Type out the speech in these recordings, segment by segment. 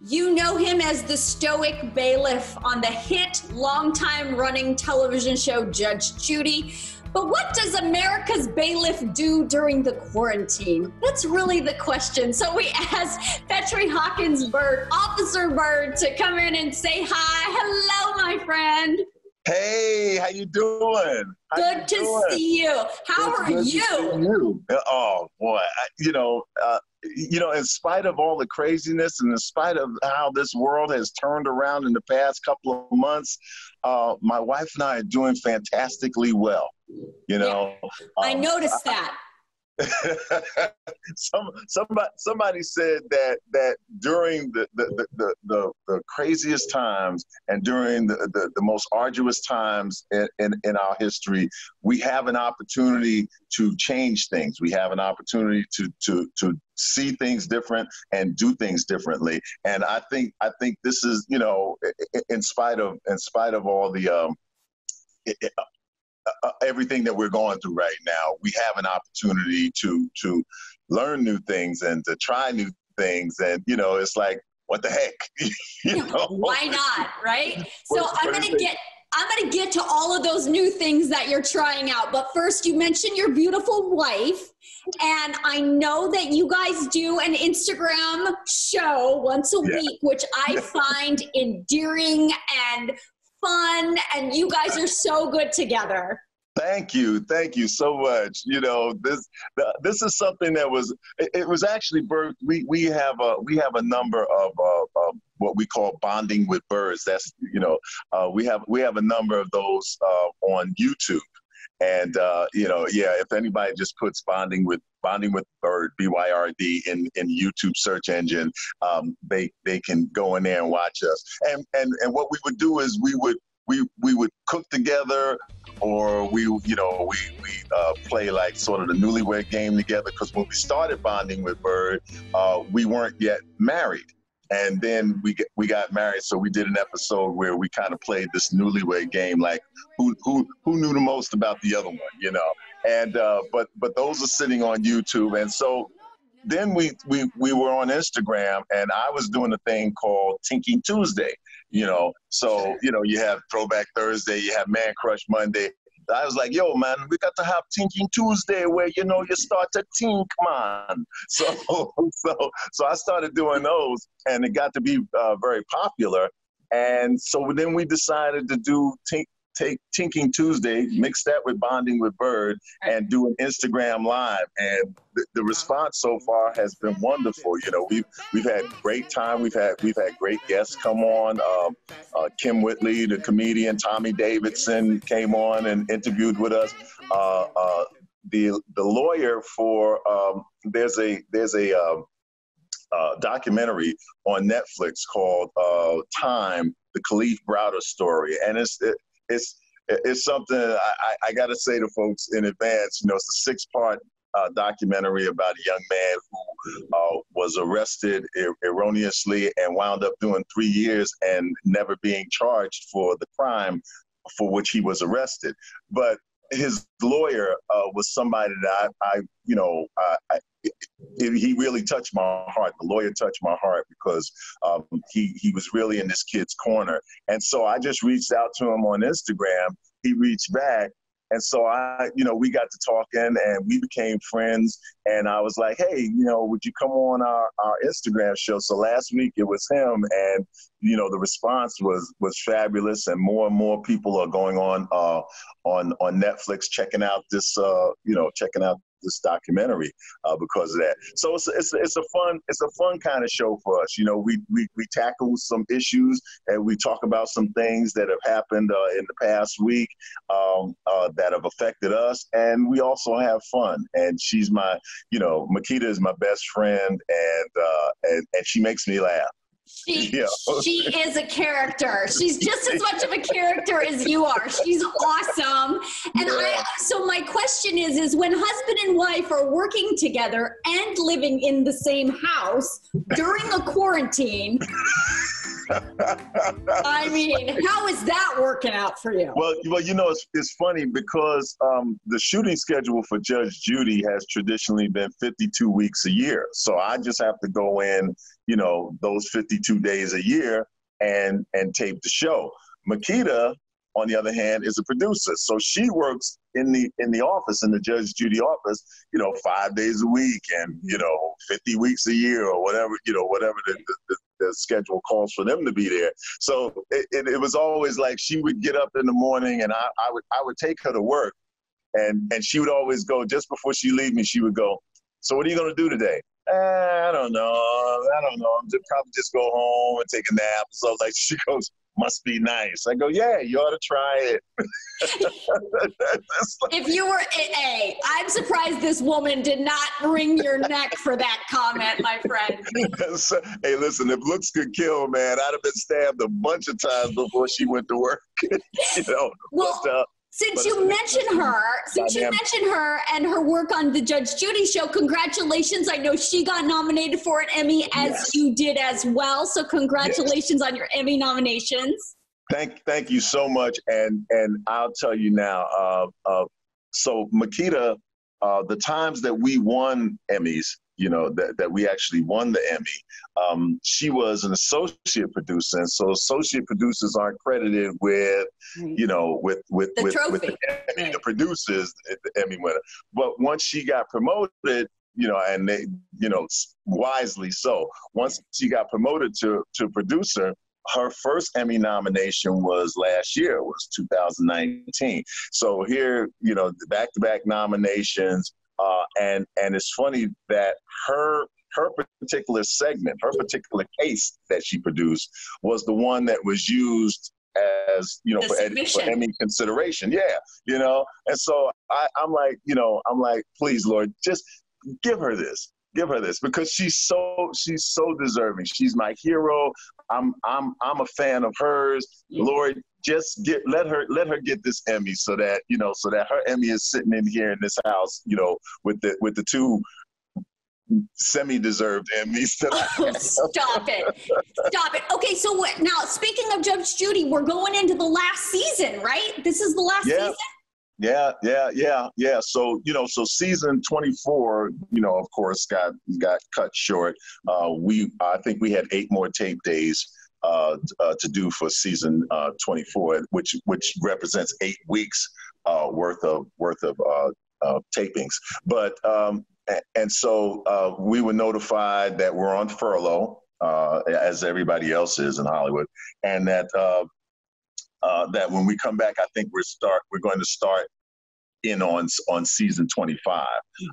You know him as the stoic bailiff on the hit, long-time running television show Judge Judy. But what does America's bailiff do during the quarantine? That's really the question. So we asked Petri Hawkins-Byrd, Officer Byrd, to come in and say hi. Hello, my friend. Hey, how you doing? Good to see you. How are you? Oh boy, in spite of all the craziness and in spite of how this world has turned around in the past couple of months, my wife and I are doing fantastically well. I noticed that. Somebody said that during the craziest times and during the most arduous times in our history, we have an opportunity to change things. We have an opportunity to see things different and do things differently. And I think this is, in spite of all the everything that we're going through right now, we have an opportunity to learn new things and to try new things. And, it's like, what the heck? Why not, right? So I'm going to get to all of those new things that you're trying out. But first, you mentioned your beautiful wife. And I know that you guys do an Instagram show once a week, which I find endearing and fun, and you guys are so good together. Thank you so much. This is something that was actually birthed. We have a number of what we call bonding with birds. That's we have a number of those on YouTube, and if anybody just puts bonding with Bird, BYRD, in YouTube search engine, they can go in there and watch us. And what we would do is we would cook together, or we play like sort of the newlywed game together. Because when we started bonding with Bird, we weren't yet married. And then we got married, so we did an episode where we kind of played this newlywed game, like who knew the most about the other one, And but those are sitting on YouTube, and so then we were on Instagram, and I was doing a thing called Tinking Tuesday, So you have Throwback Thursday, you have Man Crush Monday. I was like, yo, man, we got to have Tinking Tuesday where, you start to tink, man. So I started doing those, and it got to be very popular. And so then we decided to do take Tinking Tuesday, mix that with Bonding with Bird, and do an Instagram Live. And the response so far has been wonderful. We've had great time. We've had great guests come on. Kim Whitley, the comedian, Tommy Davidson came on and interviewed with us. The lawyer for there's a documentary on Netflix called Time: The Khalif Browder Story, and it's something I got to say to folks in advance. It's a 6-part documentary about a young man who was arrested erroneously and wound up doing 3 years and never being charged for the crime for which he was arrested. But his lawyer was somebody that he really touched my heart. The lawyer touched my heart because he was really in this kid's corner. And so I just reached out to him on Instagram. He reached back. And so we got to talking, and we became friends. And I was like, hey, would you come on our Instagram show? So last week it was him, and the response was fabulous, and more people are going on Netflix checking out this this documentary because of that. So it's a fun kind of show for us. We tackle some issues, and we talk about some things that have happened in the past week that have affected us, and we also have fun. And she's my, Makita is my best friend, and she makes me laugh. She is a character. She's just as much of a character as you are. She's awesome. And so my question is when husband and wife are working together and living in the same house during a quarantine, I mean, how is that working out for you? Well, you know, it's funny because the shooting schedule for Judge Judy has traditionally been 52 weeks a year. So I just have to go in, you know, those 52 days a year and tape the show. Makita, on the other hand, is a producer. So she works in the office, in the Judge Judy office, you know, 5 days a week and, you know, 50 weeks a year or whatever, you know, whatever the schedule calls for them to be there. So it was always like she would get up in the morning and I would take her to work and she would always go, just before she leave me, she would go, so what are you going to do today? I don't know. I'm just probably just go home and take a nap. So like she goes, must be nice. I go, yeah, you ought to try it. If you were I'm surprised this woman did not wring your neck for that comment, my friend. Hey, listen, if looks could kill, man, I'd have been stabbed a bunch of times before she went to work. You know, well, since you mentioned her and her work on the Judge Judy show, congratulations. I know she got nominated for an Emmy as you did as well. So congratulations on your Emmy nominations. Thank you so much. And I'll tell you now, so Makita, the times that we won Emmys, you know, that we actually won the Emmy, she was an associate producer. And so associate producers aren't credited with, you know, with the Emmy, the producers, the Emmy winner. But once she got promoted, you know, and they, you know, wisely so, once she got promoted to producer, her first Emmy nomination was last year, was 2019. So here, you know, back-to-back nominations, and it's funny that her particular segment, her particular case that she produced was the one that was used as, you know, for Emmy consideration. Yeah, you know, and so I'm like, please, Lord, just give her this. Give her this because she's so deserving. She's my hero. I'm a fan of hers. Yeah. Lord, just let her get this Emmy so that her Emmy is sitting in here in this house, you know, with the two semi-deserved Emmys. Stop it. Okay, so now speaking of Judge Judy, we're going into the last season, right? This is the last season? Yeah. So, you know, so season 24, you know, of course, got cut short. I think we had 8 more tape days to do for season 24, which represents 8 weeks worth of tapings. But and so we were notified that we're on furlough, as everybody else is in Hollywood, and that when we come back, I think we're going to start in on season 25.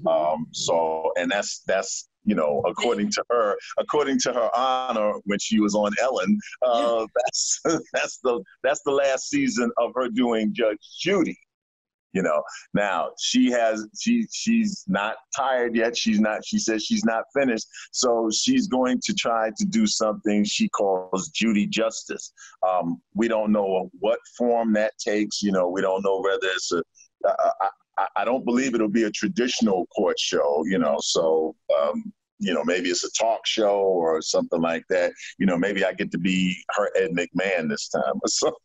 Mm-hmm. So, and that's you know, according to her honor, when she was on Ellen, that's the last season of her doing Judge Judy. You know, now she's not tired yet. She says she's not finished. So she's going to try to do something she calls Judy Justice. We don't know what form that takes. You know, we don't know whether it's I don't believe it'll be a traditional court show, you know, so, you know, maybe it's a talk show or something like that. You know, maybe I get to be her Ed McMahon this time or something.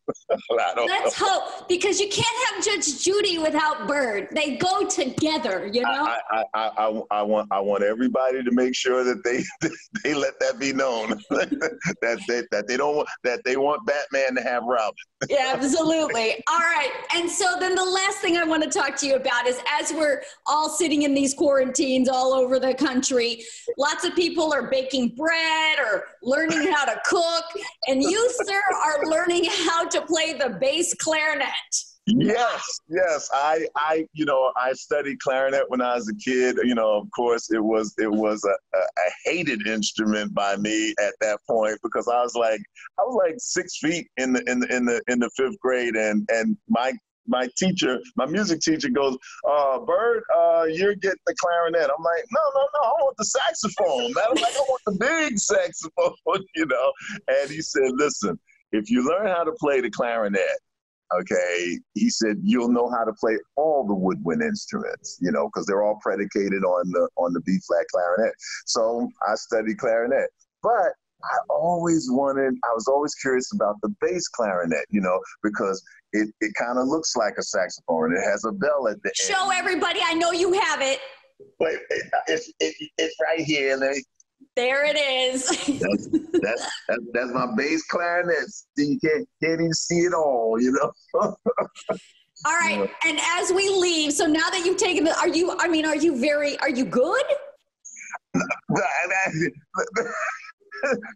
Let's hope, because you can't have Judge Judy without Byrd. They go together, you know? I want everybody to make sure that they let that be known that they want Batman to have Robin. Yeah, absolutely. All right. And so then the last thing I want to talk to you about is, as we're all sitting in these quarantines all over the country, lots of people are baking bread or learning how to cook, and you, sir, are learning how to play the bass clarinet. Yes. I studied clarinet when I was a kid. You know, of course, it was a hated instrument by me at that point, because I was like 6 feet in the 5th grade, and my music teacher goes, Byrd, you're getting the clarinet. I'm like, no, I want the saxophone. I want the big saxophone, you know. And he said, listen, if you learn how to play the clarinet, okay, he said, you'll know how to play all the woodwind instruments, you know, because they're all predicated on the B-flat clarinet. So I studied clarinet. But I was always curious about the bass clarinet, you know, because it kind of looks like a saxophone. It has a bell at the end. Show everybody. I know you have it. Wait, it's right here. There it is. That's my bass clarinet. You can't even see it all, you know. All right, and as we leave, so now that you've taken are you good?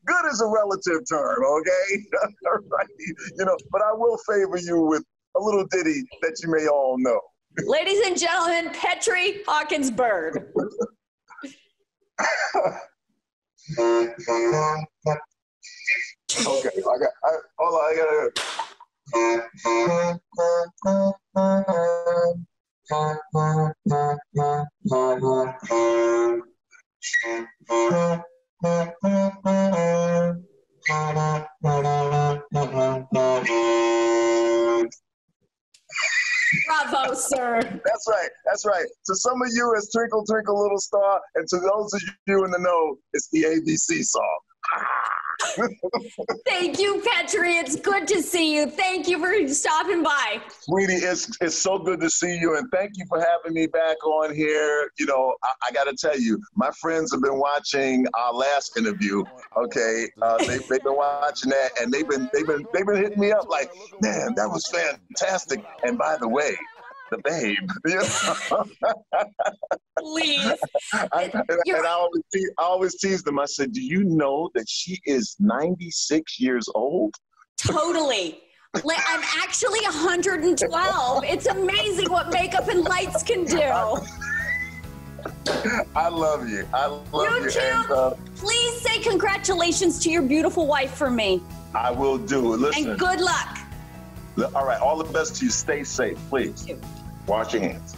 Good is a relative term, okay? Right? You know, but I will favor you with a little ditty that you may all know. Ladies and gentlemen, Petri Hawkins-Byrd. Okay, hold on, I gotta. Bravo, sir. That's right. That's right. To some of you, it's Twinkle, Twinkle, Little Star. And to those of you in the know, it's the ABC song. Thank you, Petri. It's good to see you. Thank you for stopping by. Sweetie, it's so good to see you. And thank you for having me back on here. You know, I got to tell you, my friends have been watching our last interview. Okay. They've been watching that, and they've been hitting me up like, man, that was fantastic. And by the way, the babe. Please. I always tease them. I said, do you know that she is 96 years old? Totally. I'm actually 112. It's amazing what makeup and lights can do. I love you. I love you. Too. And, please say congratulations to your beautiful wife for me. I will do. Listen. And good luck. All right. All the best to you. Stay safe, please. Wash your hands.